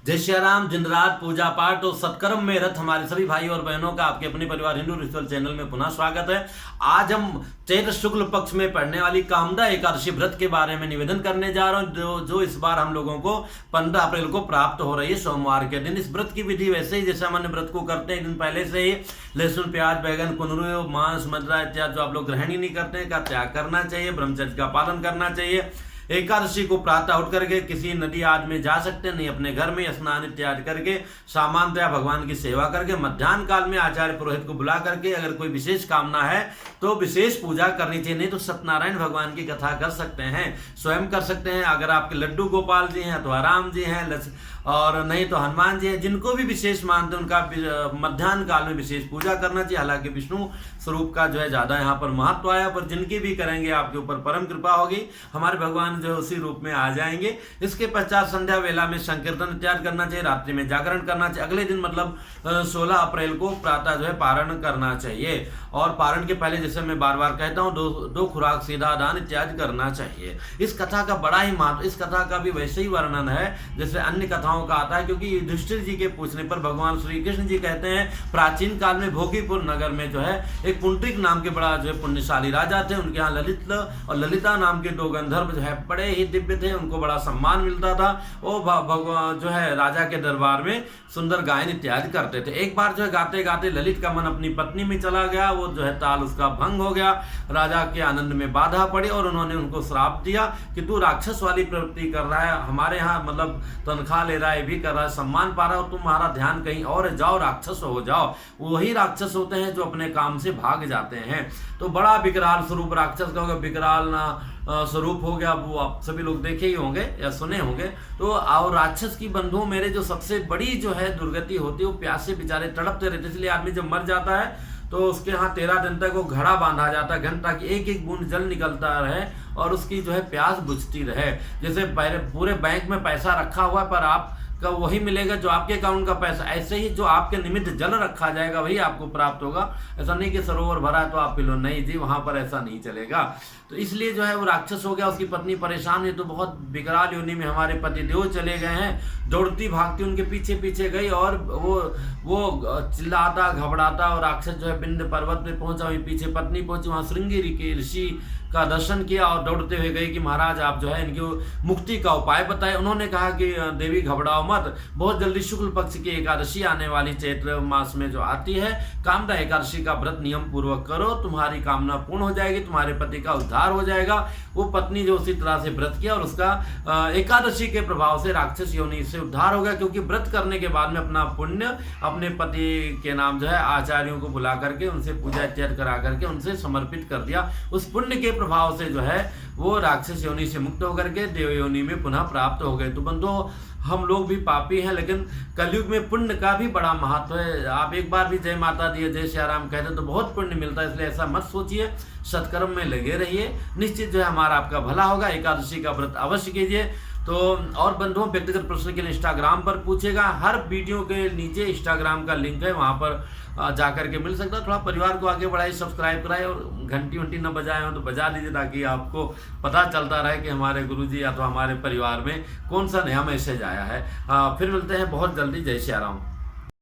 जय श्री राम। दिन रात पूजा पाठ और सत्कर्म में रत हमारे सभी भाई और बहनों का आपके अपने परिवार हिंदू रिचुअल चैनल में पुनः स्वागत है। आज हम चैत्र शुक्ल पक्ष में पड़ने वाली कामदा एकादशी व्रत के बारे में निवेदन करने जा रहा हूं, जो इस बार हम लोगों को 15 अप्रैल को प्राप्त हो रही है, सोमवार के दिन। इस व्रत की विधि वैसे ही जैसे हम व्रत को करते हैं, एक दिन पहले से ही लहसुन, प्याज, बैगन, कुंदरू, मांस, मदिरा इत्यादि जो आप लोग ग्रहण ही नहीं करते हैं का त्याग करना चाहिए, ब्रह्मचर्य का पालन करना चाहिए। एकादशी को प्रातः उठ करके किसी नदी आदि में जा सकते हैं, नहीं अपने घर में स्नान इत्यादि करके सामान्यतया भगवान की सेवा करके मध्याह्न काल में आचार्य पुरोहित को बुला करके अगर कोई विशेष कामना है तो विशेष पूजा करनी चाहिए। नहीं तो सत्यनारायण भगवान की कथा कर सकते हैं, स्वयं कर सकते हैं। अगर आपके लड्डू गोपाल जी हैं अथवा राम जी हैं और नहीं तो हनुमान जी हैं, जिनको भी विशेष मानते हैं उनका मध्याह्न काल में विशेष पूजा करना चाहिए। हालांकि विष्णु स्वरूप का जो है ज्यादा यहाँ पर महत्व आया, पर जिनकी भी करेंगे आपके ऊपर परम कृपा होगी, हमारे भगवान जो उसी रूप में आ जाएंगे। इसके पश्चात संध्या वेला में संकीर्तन इत्यादि करना चाहिए, रात्रि में जागरण करना चाहिए। अगले दिन मतलब 16 अप्रैल को प्रातः जो है पारण करना चाहिए, और पारण के पहले जैसे मैं बार बार कहता हूँ दो खुराक सीधा दान इत्यादि करना चाहिए। इस कथा का बड़ा ही महत्व, इस कथा का भी वैसे ही वर्णन है जैसे अन्य कथाओं का आता है, क्योंकि युधिष्ठिर जी के पूछने पर भगवान श्री कृष्ण जी कहते हैं प्राचीन काल में भोगीपुर नगर में जो है एक पुंडरिक नाम के बड़ा जो है पुण्यशाली राजा थे। उनके यहाँ ललित और ललिता नाम के 2 गंधर्व जो है बड़े ही दिव्य थे, उनको बड़ा सम्मान मिलता था। वो भगवान जो है राजा के दरबार में सुंदर गायन इत्यादि करते थे। एक बार जो है गाते गाते ललित का मन अपनी पत्नी में चला गया, वो जो है ताल उसका भंग हो गया, राजा के आनंद में बाधा पड़ी और उन्होंने उनको श्राप दिया कि तू राक्षस वाली प्रवृत्ति कर रहा है, हमारे यहाँ मतलब तनख्वाह ले रहा है, भी कर रहा है, सम्मान पा रहा है, और तुम्हारा ध्यान कहीं और है, जाओ राक्षस हो जाओ। वही राक्षस होते हैं जो अपने काम से भाग जाते हैं। तो बड़ा विकराल स्वरूप राक्षस का होगा, विकराल ना स्वरूप हो गया, वो आप सभी लोग देखे ही होंगे या सुने होंगे। तो और राक्षस की बंधुओं मेरे जो सबसे बड़ी जो है दुर्गति होती है, वो प्यासे बेचारे तड़पते रहते। इसलिए आदमी जब मर जाता है तो उसके यहाँ 13 दिन तक वो घड़ा बांधा जाता है, घंटा की एक एक बूंद जल निकलता रहे और उसकी जो है प्यास बुझती रहे। जैसे पूरे बैंक में पैसा रखा हुआ है पर आप का वही मिलेगा जो आपके अकाउंट का पैसा, ऐसे ही जो आपके निमित्त जल रखा जाएगा वही आपको प्राप्त होगा। ऐसा नहीं कि सरोवर भरा है तो आप पी लो, नहीं जी, वहां पर ऐसा नहीं चलेगा। तो इसलिए जो है वो राक्षस हो गया, उसकी पत्नी परेशान है, तो बहुत विकराल योनि में हमारे पति देव चले गए हैं। दौड़ती भागती उनके पीछे पीछे गई और वो चिल्लाता घबराता और राक्षस जो है विंध्य पर्वत पे पहुंचा, वहीं पीछे पत्नी पहुंची, वहां श्रृंगी के ऋषि का दर्शन किया और दौड़ते हुए गई कि महाराज आप जो है इनकी मुक्ति का उपाय बताएं। उन्होंने कहा कि देवी घबराओ मत, बहुत जल्दी शुक्ल पक्ष की एकादशी आने वाली चैत्र मास में जो आती है, कामदा एकादशी का व्रत नियम पूर्वक करो, तुम्हारी कामना पूर्ण हो जाएगी, तुम्हारे पति का उद्धार हो जाएगा। वो पत्नी जो उसी तरह से व्रत किया और उसका एकादशी के प्रभाव से राक्षस योनि से उद्धार हो गया, क्योंकि व्रत करने के बाद में अपना पुण्य अपने पति के नाम जो है आचार्यों को बुला करके उनसे पूजा इत्यादि करा करके उनसे समर्पित कर दिया। उस पुण्य के प्रभाव से जो है वो राक्षस योनि से मुक्त होकर के देव योनि में पुनः प्राप्त हो गए। तो बंधुओं, हम लोग भी पापी हैं, लेकिन कलयुग में पुण्य का भी बड़ा महत्व है। आप एक बार भी जय माता दी जय श्री राम कहते तो बहुत पुण्य मिलता है, इसलिए ऐसा मत सोचिए, सत्कर्म में लगे रहिए, निश्चित जो है हमारा आपका भला होगा। एकादशी का व्रत अवश्य कीजिए। तो और बंधुओं, व्यक्तिगत प्रश्न के लिए इंस्टाग्राम पर पूछेगा, हर वीडियो के नीचे इंस्टाग्राम का लिंक है, वहां पर जाकर के मिल सकता है। थोड़ा परिवार को आगे बढ़ाइए, सब्सक्राइब कराए और घंटी वंटी न बजाए हो तो बजा दीजिए, ताकि आपको पता चलता रहे कि हमारे गुरुजी अथवा हमारे परिवार में कौन सा नया मैसेज आया है। फिर मिलते हैं बहुत जल्दी। जय श्री राम।